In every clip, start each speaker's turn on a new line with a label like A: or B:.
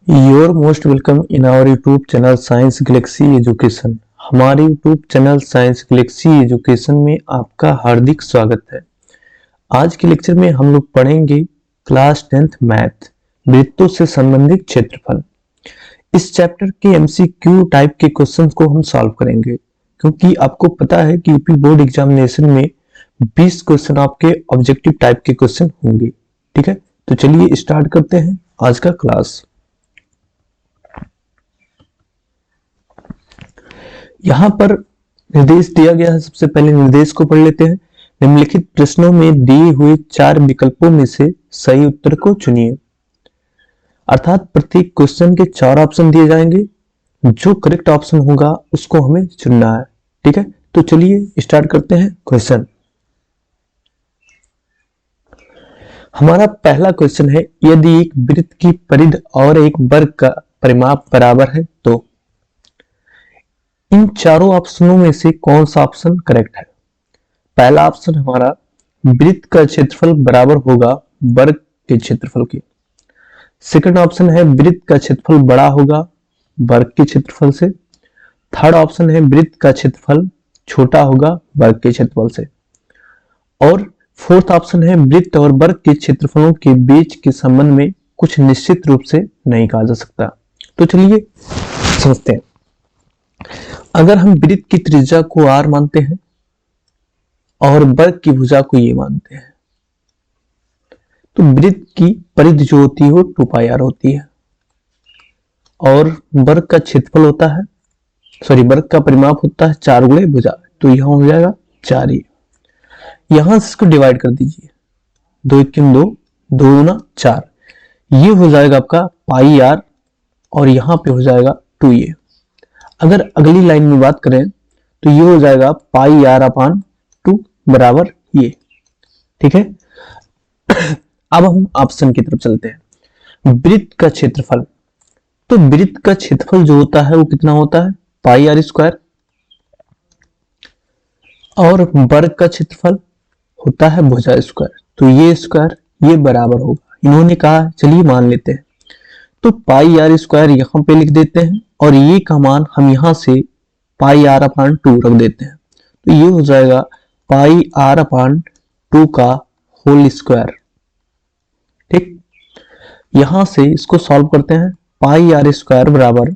A: Your most welcome in our YouTube channel science galaxy education. हमारे YouTube channel science galaxy education में आपका हार्दिक स्वागत है। आज के लेक्चर में हम लोग पढ़ेंगे क्लास 10th मैथ, वृत्तों से संबंधित क्षेत्रफल। इस चैप्टर के एमसीक्यू टाइप के क्वेश्चन को हम सॉल्व करेंगे, क्योंकि आपको पता है कि यूपी बोर्ड एग्जामिनेशन में 20 क्वेश्चन आपके ऑब्जेक्टिव टाइप के क्वेश्चन होंगे। ठीक है, तो चलिए स्टार्ट करते हैं आज का क्लास। यहां पर निर्देश दिया गया है। सबसे पहले निर्देश को पढ़ लेते हैं। निम्नलिखित प्रश्नों में दिए हुए 4 विकल्पों में से सही उत्तर को चुनिए। अर्थात प्रत्येक क्वेश्चन के 4 ऑप्शन दिए जाएंगे, जो करेक्ट ऑप्शन होगा उसको हमें चुनना है। ठीक है, तो चलिए स्टार्ट करते हैं क्वेश्चन। हमारा पहला क्वेश्चन है, यदि एक वृत्त की परिधि और एक वर्ग का परिमाप बराबर है तो इन चारों ऑप्शनों में से कौन सा ऑप्शन करेक्ट है? पहला ऑप्शन हमारा, वृत्त का क्षेत्रफल बराबर होगा वर्ग के क्षेत्रफल के। सेकंड ऑप्शन है, वृत्त का क्षेत्रफल बड़ा होगा वर्ग के क्षेत्रफल से। थर्ड ऑप्शन है, वृत्त का क्षेत्रफल छोटा होगा वर्ग के क्षेत्रफल से। और फोर्थ ऑप्शन है, वृत्त और वर्ग के क्षेत्रफलों के बीच के संबंध में कुछ निश्चित रूप से नहीं कहा जा सकता। तो चलिए समझते हैं। अगर हम वृत्त की त्रिज्या को r मानते हैं और वर्ग की भुजा को ये मानते हैं, तो वृत्त की परिधि जो होती है वो 2πr होती है और वर्ग का क्षेत्रफल होता है, वर्ग का परिमाप होता है 4 गुणे भुजा। तो यहां हो जाएगा 4 ही। यहां से इसको डिवाइड कर दीजिए, 2 × 2, 2 × 4, ये हो जाएगा आपका πr और यहां पे हो जाएगा 2a। अगर अगली लाइन में बात करें तो ये हो जाएगा πr/2 बराबर ये। ठीक है, अब हम ऑप्शन की तरफ चलते हैं। वृत्त का क्षेत्रफल, तो वृत्त का क्षेत्रफल जो होता है वो कितना होता है, πr²। और वर्ग का क्षेत्रफल होता है भुजा स्क्वायर, तो ये स्क्वायर ये बराबर होगा। इन्होंने कहा, चलिए मान लेते हैं। तो πr² यहां पे लिख देते हैं और ये का मान हम यहां से πr/2 रख देते हैं। तो ये हो जाएगा πr/2 का होल स्क्वायर। ठीक, यहां से इसको सॉल्व करते हैं। πr² बराबर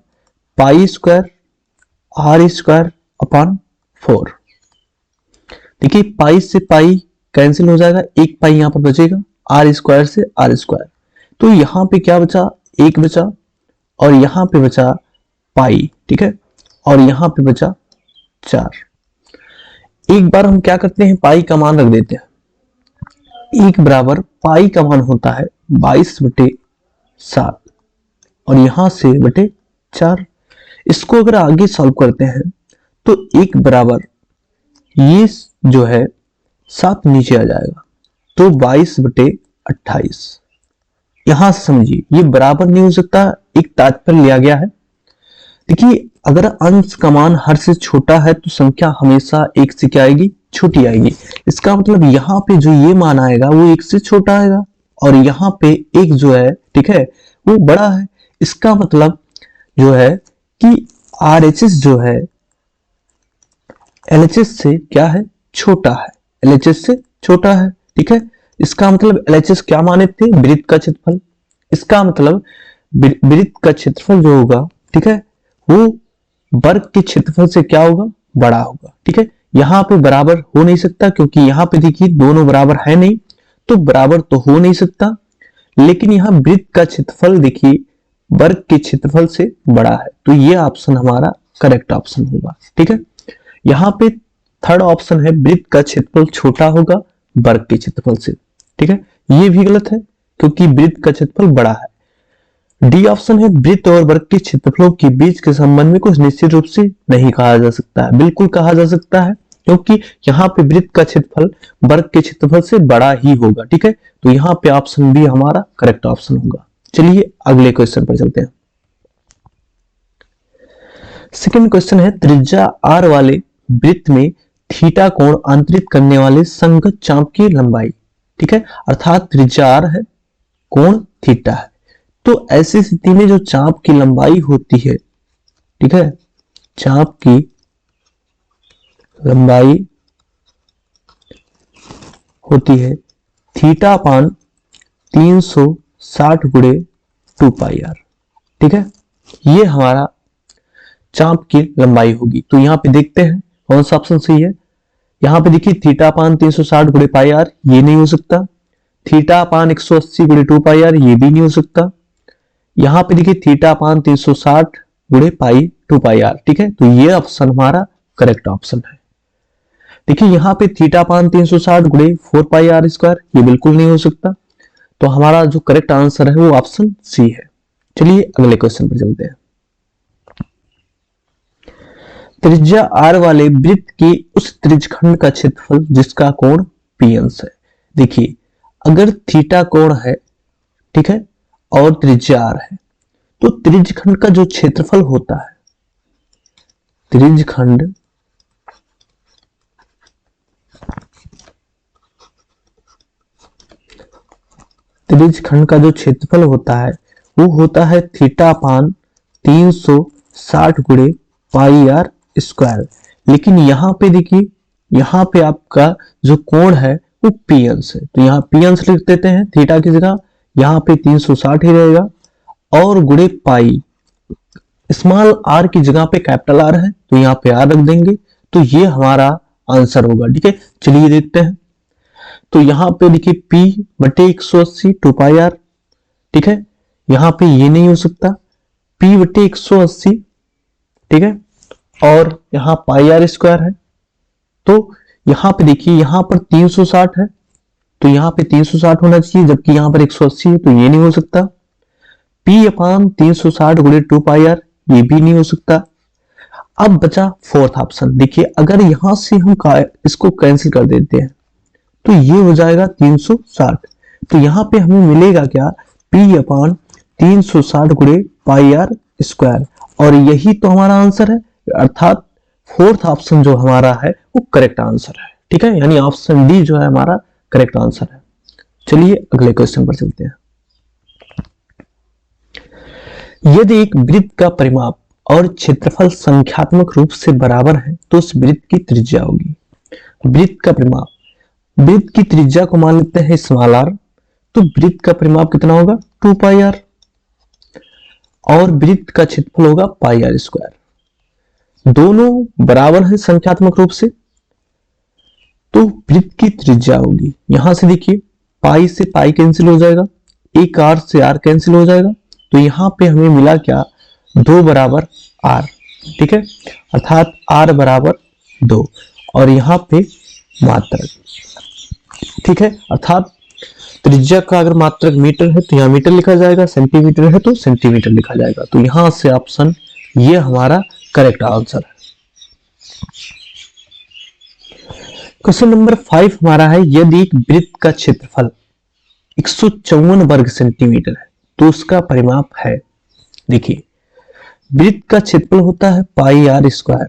A: π² r²/4। देखिए, पाई से पाई कैंसिल हो जाएगा, एक पाई यहां पर बचेगा, r² से r²। तो यहां पे क्या बचा, 1 बचा और यहां पे बचा पाई। ठीक है, और यहां पे बचा 4। एक बार हम क्या करते हैं, पाई का मान रख देते हैं। 1 बराबर पाई का मान होता है 22/7 और यहां से बटे 4। इसको अगर आगे सॉल्व करते हैं तो 1 बराबर ये जो है 7 नीचे आ जाएगा, तो 22/28। यहां से समझिए ये बराबर नहीं हो सकता, एक तात्पर्य लिया गया है। देखिए, अगर अंश का मान हर से छोटा है तो संख्या हमेशा 1 से क्या आएगी, छोटी आएगी। इसका मतलब यहाँ पे जो ये मान आएगा वो 1 से छोटा आएगा और यहाँ पे 1 जो है, ठीक है, वो बड़ा है। इसका मतलब जो है कि RHS जो है LHS से क्या है, छोटा है, LHS से छोटा है। ठीक है, इसका मतलब LHS क्या माने थे, वृत्त का क्षेत्रफल। इसका मतलब वृत्त का क्षेत्रफल जो होगा, ठीक है, वो वर्ग के क्षेत्रफल से क्या होगा, बड़ा होगा। ठीक है, यहां पे बराबर हो नहीं सकता, क्योंकि यहां पे देखिए दोनों बराबर है नहीं, तो बराबर तो हो नहीं सकता। लेकिन यहां वृत्त का क्षेत्रफल देखिए वर्ग के क्षेत्रफल से बड़ा है, तो ये ऑप्शन हमारा करेक्ट ऑप्शन होगा। ठीक है, यहां पे थर्ड ऑप्शन है, वृत्त का क्षेत्रफल छोटा होगा वर्ग के क्षेत्रफल से। ठीक है, ये भी गलत है क्योंकि वृत्त का क्षेत्रफल बड़ा है। डी ऑप्शन है, वृत्त और वर्ग के क्षेत्रफलों के बीच के संबंध में कुछ निश्चित रूप से नहीं कहा जा सकता है। बिल्कुल कहा जा सकता है, क्योंकि यहाँ पे वृत्त का क्षेत्रफल वर्ग के क्षेत्रफल से बड़ा ही होगा। ठीक है, तो यहाँ पे ऑप्शन बी हमारा करेक्ट ऑप्शन होगा। चलिए अगले क्वेश्चन पर चलते हैं। सेकंड क्वेश्चन है, त्रिज्या r वाले वृत्त में थीटा कोण अंतरित करने वाले संगत चाप की लंबाई। ठीक है, अर्थात त्रिज्या r है, कोण थीटा है, तो ऐसी स्थिति में जो चाप की लंबाई होती है, ठीक है, चाप की लंबाई होती है थीटा अपान 360 गुणे 2πr, ठीक है, ये हमारा चाप की लंबाई होगी। तो यहां पे देखते हैं कौन सा ऑप्शन सही है। यहां पे देखिए थीटा अपान 360 गुणे पाई आर, ये नहीं हो सकता। थीटा अपान 180 गुणे 2πr, ये भी नहीं हो सकता। यहां पे देखिए थीटा अपान 360 गुणे पाई 2πr, ठीक है, तो ये ऑप्शन हमारा करेक्ट ऑप्शन है। देखिए यहां पे थीटा अपान 360 गुणे 4πr स्क्वायर, ये बिल्कुल नहीं हो सकता। तो हमारा जो करेक्ट आंसर है वो ऑप्शन सी है। चलिए अगले क्वेश्चन पर चलते हैं। त्रिज्या r वाले वृत्त के उस त्रिज्यखंड का क्षेत्रफल जिसका कोण p अंश है। देखिए अगर थीटा कोण है, ठीक है, और त्रिज्या r है, तो त्रिज्यखंड का जो क्षेत्रफल होता है, त्रिज्यखंड का जो क्षेत्रफल होता है वो होता है थीटा अपान 360 गुणे पाई आर स्क्वायर। लेकिन यहां पे देखिए, यहां पे आपका जो कोण है वो पी अंश है, तो यहाँ पी अंश लिख देते हैं थीटा की जगह, यहाँ पे 360 ही रहेगा, और गुणे पाई, स्मॉल आर की जगह पे कैपिटल आर है तो यहाँ पे आर रख देंगे, तो ये हमारा आंसर होगा। ठीक है, चलिए देखते हैं। तो यहाँ पे देखिए P बटे 180 2πr, ठीक है, यहाँ पे ये नहीं हो सकता, P बटे 180, ठीक है, और यहाँ पाई आर स्क्वायर है, तो यहाँ पे देखिए यहाँ पर 360 है, तो यहाँ पे 360 होना चाहिए, जबकि यहाँ पर 180 है, तो ये नहीं हो सकता। P अपान 360 गुणे 2πr, ये भी नहीं हो सकता। अब बचा फोर्थ ऑप्शन। देखिए अगर यहां से हम इसको कैंसिल कर देते हैं तो ये हो जाएगा 360, तो यहाँ पे हमें मिलेगा क्या, P अपान 360 गुणे पाई आर स्क्वायर, और यही तो हमारा आंसर है, अर्थात फोर्थ ऑप्शन जो हमारा है वो करेक्ट आंसर है। ठीक है, यानी ऑप्शन डी जो है हमारा करेक्ट आंसर है। चलिए अगले क्वेश्चन पर चलते हैं। यदि एक वृत्त का परिमाप और क्षेत्रफल संख्यात्मक रूप से बराबर है तो उस वृत्त की त्रिज्या होगी। वृत्त का परिमाप, वृत्त की त्रिज्या को मान लेते हैं स्मॉल आर, तो वृत्त का परिमाप कितना होगा 2πr, और वृत्त का क्षेत्रफल होगा पाई आर स्क्वायर। दोनों बराबर है संख्यात्मक रूप से, तो वृत्त की त्रिज्या होगी, यहां से देखिए पाई से पाई कैंसिल हो जाएगा, एक आर से आर कैंसिल हो जाएगा, तो यहां पे हमें मिला क्या, 2 बराबर आर, ठीक है, अर्थात आर बराबर 2, और यहां पे मात्रक, ठीक है, अर्थात त्रिज्या का अगर मात्रक मीटर है तो यहाँ मीटर लिखा जाएगा, सेंटीमीटर है तो सेंटीमीटर लिखा जाएगा, तो यहां से ऑप्शन ये हमारा करेक्ट आंसर है। क्वेश्चन नंबर 5 हमारा है, यदि एक वृत्त का क्षेत्रफल 154 वर्ग सेंटीमीटर है तो उसका परिमाप है। देखिए वृत्त का क्षेत्रफल होता है पाई आर स्क्वायर,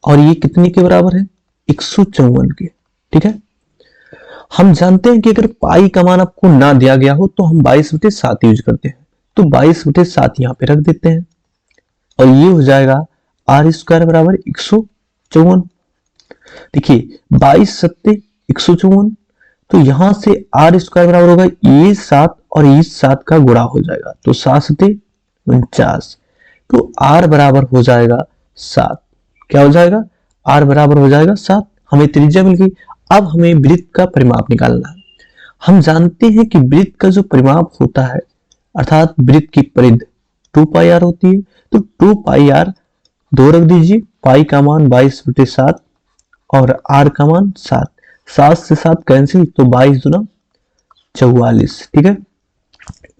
A: और ये कितने के बराबर है, 154 के। ठीक है, हम जानते हैं कि अगर पाई का मान आपको ना दिया गया हो तो हम 22/7 यूज करते हैं, तो 22/7 यहां पे रख देते हैं, और ये हो जाएगा आर स्क्वायर बराबर 154। देखिए 22/7 154, तो यहां से आर स्क्वायर बराबर होगा ये 7 और ये 7 का गुणा हो जाएगा, तो 7×7 तो आर बराबर हो जाएगा 7। क्या हो जाएगा, आर बराबर हो जाएगा 7। हमें त्रिज्या मिल गई। अब हमें वृत्त का परिमाप निकालना है। हम जानते हैं कि वृत्त का जो परिमाप होता है, अर्थात वृत्त की परिधि 2πr होती है, तो 2πr 2 रख दीजिए, पाई का मान 22/7 और आर का मान 7, 7 से 7 कैंसिल, तो 22×44। ठीक है,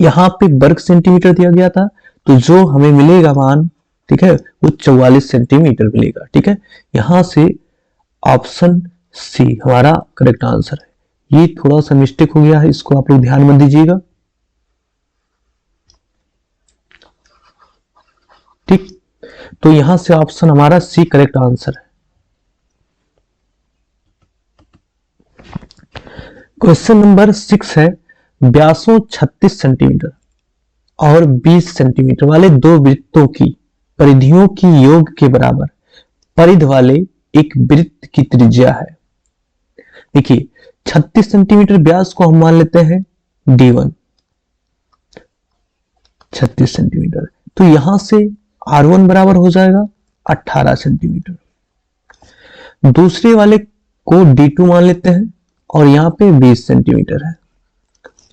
A: यहाँ पे वर्ग सेंटीमीटर दिया गया था, तो जो हमें मिलेगा मान, ठीक है, वो 44 सेंटीमीटर मिलेगा। ठीक है, यहां से ऑप्शन सी हमारा करेक्ट आंसर है। ये थोड़ा सा मिस्टेक हो गया है, इसको आप लोग ध्यान में दीजिएगा। ठीक, तो यहां से ऑप्शन हमारा सी करेक्ट आंसर है। क्वेश्चन नंबर 6 है, व्यासों 36 सेंटीमीटर और 20 सेंटीमीटर वाले दो वृत्तों की परिधियों की योग के बराबर परिध वाले एक वृत्त की त्रिज्या है। देखिए 36 सेंटीमीटर व्यास को हम मान लेते हैं D1, 36 सेंटीमीटर। तो यहां से R1 बराबर हो जाएगा 18 सेंटीमीटर। दूसरे वाले को D2 मान लेते हैं और यहाँ पे 20 सेंटीमीटर है।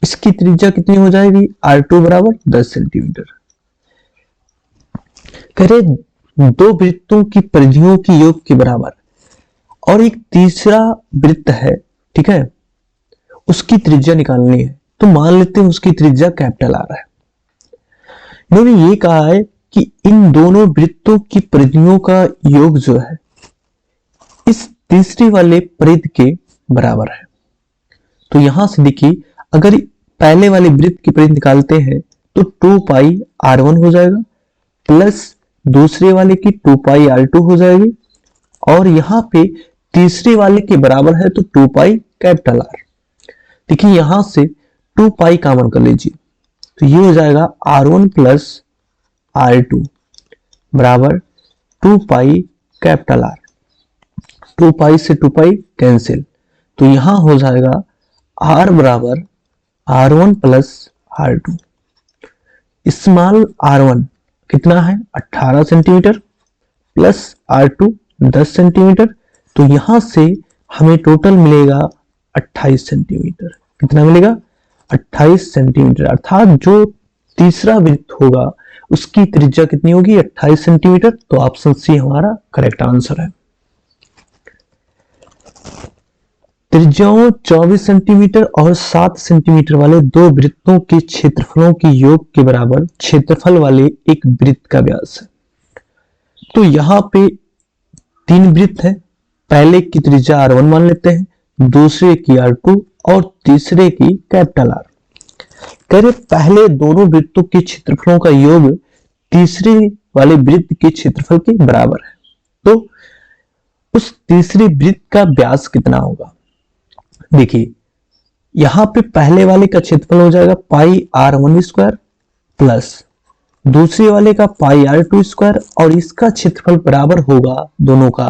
A: इसकी त्रिज्या कितनी हो जाएगी? R2 बराबर 10 सेंटीमीटर। कह रहे दो वृत्तों की परिधियों की योग के बराबर और एक तीसरा वृत्त है, ठीक है, उसकी त्रिज्या निकालनी है। तो मान लेते हैं उसकी त्रिज्या कैपिटल R है। इन्होंने ये कहा है कि इन दोनों वृत्तों की परिधियों का योग जो है इस तीसरे वाले परिध के बराबर है। तो यहां से देखिए अगर पहले वाले वृत्त की परिधि निकालते हैं तो 2 पाई R1 हो जाएगा प्लस दूसरे वाले की 2 पाई R2 हो जाएगी और यहां पे तीसरे वाले के बराबर है तो 2 पाई कैपिटल R। देखिए यहां से 2 पाई कॉमन कर लीजिए तो ये हो जाएगा R1 प्लस R2 बराबर 2 पाई कैपिटल R। 2 पाई से 2 पाई कैंसिल, तो यहां हो जाएगा R बराबर R1 plus R2। Small R1 कितना है? 18 सेंटीमीटर प्लस R2 10 सेंटीमीटर। तो यहां से हमें टोटल मिलेगा 28 सेंटीमीटर। कितना मिलेगा? 28 सेंटीमीटर। अर्थात जो तीसरा वृत्त होगा उसकी त्रिज्या कितनी होगी? 28 सेंटीमीटर। तो ऑप्शन सी हमारा करेक्ट आंसर है। त्रिज्याओं 24 सेंटीमीटर और 7 सेंटीमीटर वाले दो वृत्तों के क्षेत्रफलों की योग के बराबर क्षेत्रफल वाले एक वृत्त का व्यास है। तो यहां पे 3 वृत्त है, पहले की त्रिज्या R1 मान लेते हैं, दूसरे की R2 और तीसरे की कैपिटल R। कह रहे पहले दोनों वृत्तों के क्षेत्रफलों का योग तीसरे वाले वृत्त के क्षेत्रफल के बराबर है। तो उस तीसरे वृत्त का व्यास कितना होगा? देखिए यहां पे पहले वाले का क्षेत्रफल हो जाएगा पाई R1 स्क्वायर प्लस दूसरे वाले का पाई R2 स्क्वायर और इसका क्षेत्रफल बराबर होगा दोनों का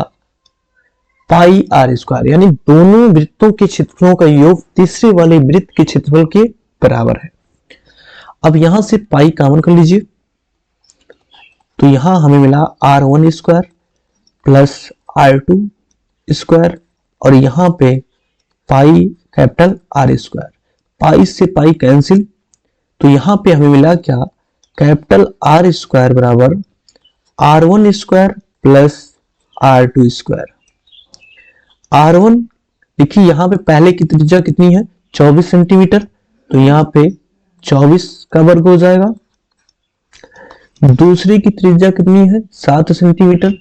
A: पाई R स्क्वायर, यानी दोनों वृत्तों के क्षेत्रफलों का योग तीसरे वाले वृत्त के क्षेत्रफल के बराबर है। अब यहां से पाई कॉमन कर लीजिए तो यहां हमें मिला R1 square plus R2 square और यहां पे पाई कैपिटल R स्क्वायर। पाई से पाई कैंसिल, तो यहां पे हमें मिला क्या? कैपिटल R स्क्वायर बराबर R1 square plus R2 square. R1 देखिए यहां पे पहले की त्रिज्या कितनी है? 24 सेंटीमीटर, तो यहां पे 24 का वर्ग हो जाएगा। दूसरे की त्रिज्या कितनी है? 7 सेंटीमीटर,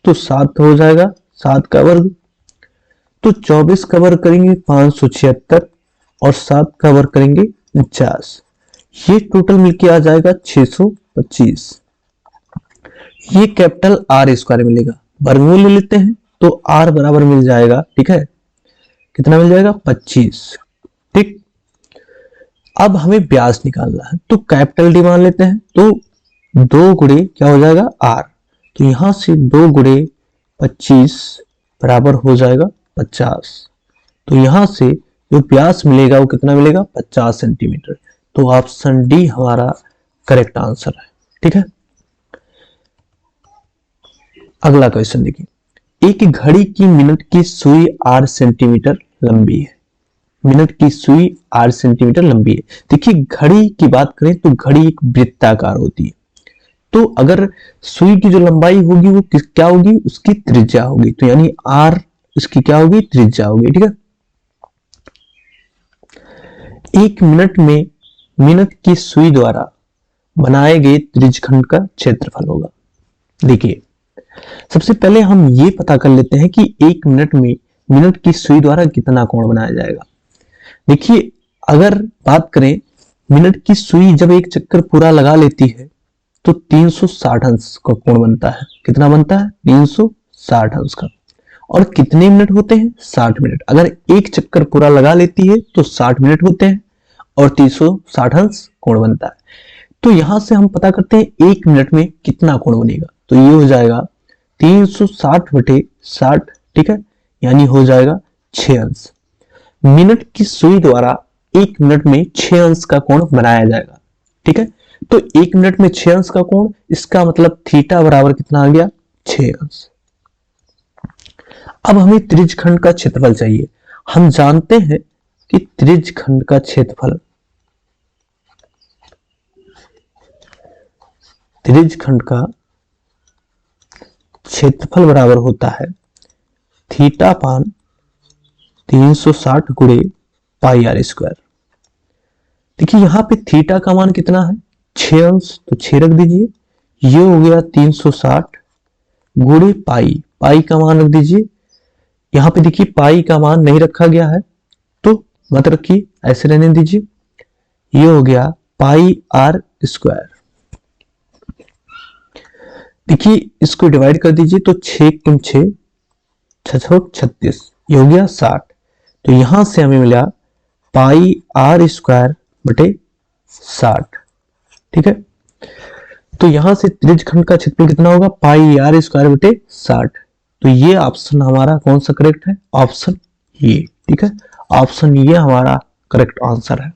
A: तो 7 हो जाएगा 7 का वर्ग। तो 24 का वर्ग करेंगे 576 और 7 का वर्ग करेंगे 49। ये टोटल मिलके आ जाएगा 625। ये कैपिटल R स्क्वायर मिलेगा, वर्गमूल ले लेते हैं तो R बराबर मिल जाएगा, ठीक है, कितना मिल जाएगा? 25। ठीक, अब हमें व्यास निकालना है तो कैपिटल D मान लेते हैं, तो 2 गुणे क्या हो जाएगा? R। तो यहां से 2 गुणे 25 बराबर हो जाएगा 50। तो यहां से जो व्यास मिलेगा वो कितना मिलेगा? 50 सेंटीमीटर। तो ऑप्शन डी हमारा करेक्ट आंसर है। ठीक है, अगला क्वेश्चन देखिए, एक घड़ी की मिनट की सुई 8 सेंटीमीटर लंबी है। मिनट की सुई 8 सेंटीमीटर लंबी है। देखिए घड़ी की बात करें तो घड़ी एक वृत्ताकार होती है, तो अगर सुई की जो लंबाई होगी वो क्या होगी? उसकी त्रिज्या होगी, तो यानी R उसकी क्या होगी? त्रिज्या होगी। ठीक है, 1 मिनट में मिनट की सुई द्वारा बनाए गए त्रिज्यखंड का क्षेत्रफल होगा। देखिए सबसे पहले हम ये पता कर लेते हैं कि 1 मिनट में मिनट की सुई द्वारा कितना कोण बनाया जाएगा। देखिए अगर बात करें मिनट की सुई जब एक चक्कर पूरा लगा लेती है तो 360 अंश का कोण बनता है। कितना बनता है? 360 अंश का। और कितने मिनट होते हैं? 60 मिनट। अगर एक चक्कर पूरा लगा लेती है तो 60 मिनट होते हैं और 360 अंश कोण बनता है। तो यहां से हम पता करते हैं 1 मिनट में कितना कोण बनेगा। तो ये हो जाएगा 360 बटे 60, ठीक है, यानी हो जाएगा 6 अंश। मिनट की सुई द्वारा 1 मिनट में 6 अंश का कोण बनाया जाएगा, ठीक है। तो 1 मिनट में 6 अंश का कोण, इसका मतलब थीटा बराबर कितना आ गया, 6 अंश। अब हमें त्रिज्यखंड का क्षेत्रफल चाहिए। हम जानते हैं कि त्रिज्यखंड का क्षेत्रफल बराबर होता है थीटा पान 360 गुणे पाई आर स्क्वायर। देखिए यहां पे थीटा का मान कितना है, 6 अंश, तो 6 रख दीजिए। ये हो गया 360 गुणे पाई, पाई का मान रख दीजिए। यहां पे देखिए पाई का मान नहीं रखा गया है, तो मत रखिए, ऐसे रहने दीजिए। ये हो गया पाई आर स्क्वायर। देखिए इसको डिवाइड कर दीजिए, तो 6 गुम 6 36, ये हो गया 60। तो यहां से हमें मिला पाई आर स्क्वायर बटे 60, ठीक है। तो यहां से त्रिज्यखंड का क्षेत्रफल कितना होगा, पाई आर स्क्वायर बटे 60। तो ये ऑप्शन हमारा कौन सा करेक्ट है, ऑप्शन ये, ठीक है, ऑप्शन ये हमारा करेक्ट आंसर है।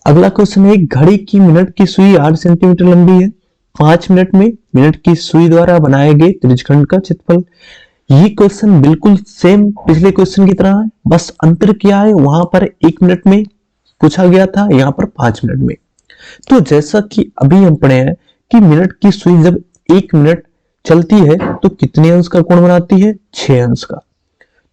A: अगला क्वेश्चन है, घड़ी की मिनट की सुई 8 सेंटीमीटर लंबी है। 5 मिनट में मिनट की सुई द्वारा बनाए गए त्रिज्यखंड का क्षेत्रफल। ये क्वेश्चन बिल्कुल सेम पिछले क्वेश्चन की तरह है, बस अंतर क्या है, वहां पर 1 मिनट में पूछा गया था, यहाँ पर 5 मिनट में। तो जैसा कि अभी हम पढ़े हैं कि मिनट की सुई जब 1 मिनट चलती है तो कितने अंश का कोण बनाती है, 6 अंश का।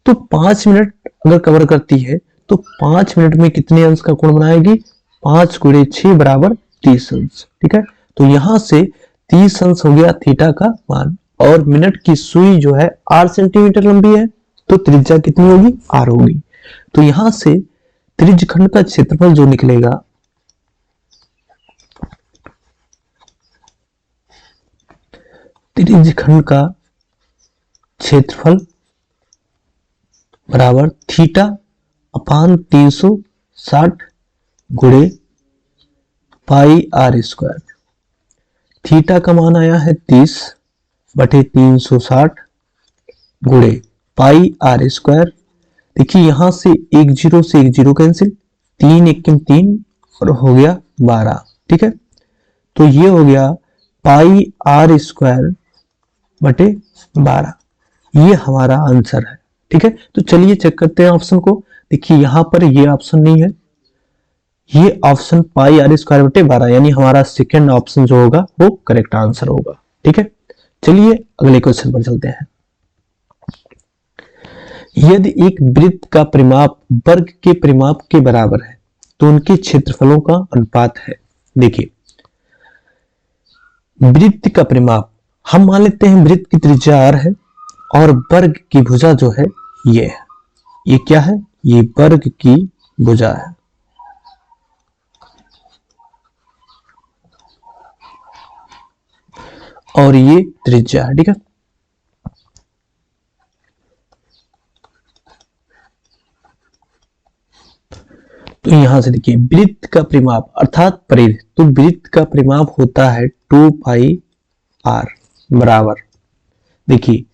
A: तो 5 मिनट अगर कवर करती है तो 5 मिनट में कितने अंश का कोण बनाएगी, 5 गुणे 6 बराबर 30 अंश, ठीक है। तो यहां से 30 अंश हो गया थीटा का मान, और मिनट की सुई जो है 8 सेंटीमीटर लंबी है, तो त्रिज्या कितनी होगी, r होगी। तो यहां से त्रिज्यखंड का क्षेत्रफल जो निकलेगा, त्रिज्यखंड का क्षेत्रफल बराबर थीटा अपान 360 गुणे पाई आर स्क्वायर। थीटा का मान आया है 30 बटे 360 गुणे पाई आर स्क्वायर। देखिए यहां से एक जीरो कैंसिल, 3 1 3 और हो गया 12, ठीक है। तो ये हो गया पाई आर स्क्वायर बटे 12, ये हमारा आंसर है, ठीक है। तो चलिए चेक करते हैं ऑप्शन को। देखिए यहां पर ये ऑप्शन नहीं है, ये ऑप्शन पाई आर स्क्वायर बटे 12, यानी हमारा सेकेंड ऑप्शन जो होगा वो करेक्ट आंसर होगा, ठीक है। चलिए अगले क्वेश्चन पर चलते हैं। यदि एक वृत्त का परिमाप वर्ग के परिमाप के बराबर है तो उनके क्षेत्रफलों का अनुपात है। देखिए वृत्त का परिमाप, हम मान लेते हैं वृत्त की त्रिज्या r है और वर्ग की भुजा जो है ये है। ये क्या है, ये वर्ग की भुजा है। और ये त्रिज्या है, ठीक है। तो यहां से देखिए वृत्त का परिमाप अर्थात परिधि, तो वृत्त का परिमाप होता है 2 पाई आर बराबर। देखिए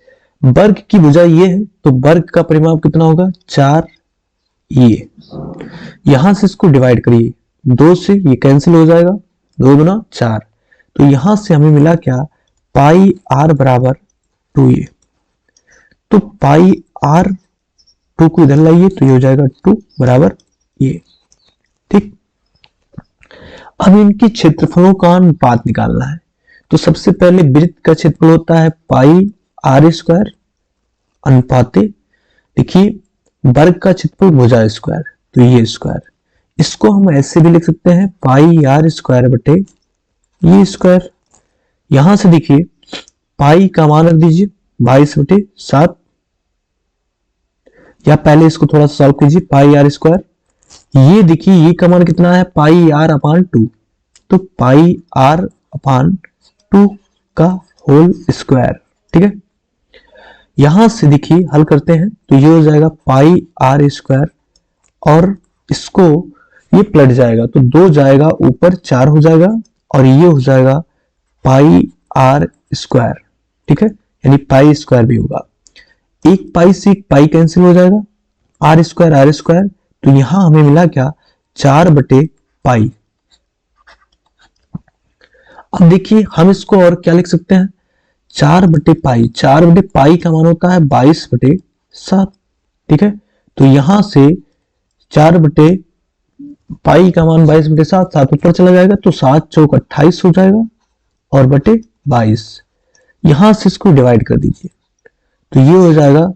A: वर्ग की भुजा ये है, तो वर्ग का परिमाप कितना होगा, 4 ये। यहां से इसको डिवाइड करिए, 2 से ये कैंसिल हो जाएगा, 2 गुना 4। तो यहां से हमें मिला क्या, पाई आर बराबर 2a। तो पाई आर 2 को इधर लाइए, तो ये हो जाएगा 2 बराबर ये, ठीक। अब इनके क्षेत्रफलों का अनुपात निकालना है। तो सबसे पहले वृत्त का क्षेत्रफल होता है पाई आर स्क्वायर अनुपाते, देखिए वर्ग का क्षेत्रफल भुजा स्क्वायर, तो ये स्क्वायर। इसको हम ऐसे भी लिख सकते हैं पाई आर स्क्वायर बटे ये स्क्वायर। यहां से देखिए पाई का मान रख दीजिए 22 बटे 7, या पहले इसको थोड़ा सा सॉल्व कीजिए, पाई आर स्क्वायर। ये देखिए ये का मान कितना है, पाई आर अपान 2, तो पाई आर अपान 2 का होल स्क्वायर, ठीक है। यहां से देखिए हल करते हैं, तो ये हो जाएगा पाई आर स्क्वायर, और इसको ये पलट जाएगा तो 2 जाएगा ऊपर, 4 हो जाएगा और ये हो जाएगा पाई आर स्क्वायर। ठीक है, यानी पाई स्क्वायर भी होगा। एक पाई से एक पाई कैंसिल हो जाएगा, आर स्क्वायर, तो यहां हमें मिला क्या, 4 बटे पाई। अब देखिए हम इसको और क्या लिख सकते हैं, 4 बटे पाई, 4 बटे पाई का मान होता है 22 बटे 7। ठीक है, तो यहां से 4 बटे पाई का मान 22 बटे 7, 7 ऊपर चला जाएगा तो 7 चौक 28 हो जाएगा और बटे 22। यहां से इसको डिवाइड कर दीजिए तो ये हो जाएगा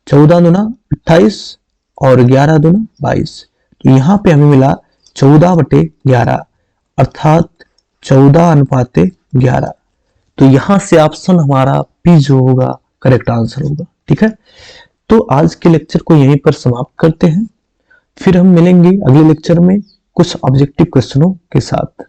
A: 14 दूना 28 और 11 दूना 22। तो यहां पे हमें मिला 14 बटे 11 अर्थात 14:11। तो यहां से ऑप्शन हमारा पी जो होगा करेक्ट आंसर होगा। ठीक है, तो आज के लेक्चर को यहीं पर समाप्त करते हैं, फिर हम मिलेंगे अगले लेक्चर में कुछ ऑब्जेक्टिव क्वेश्चनों के साथ।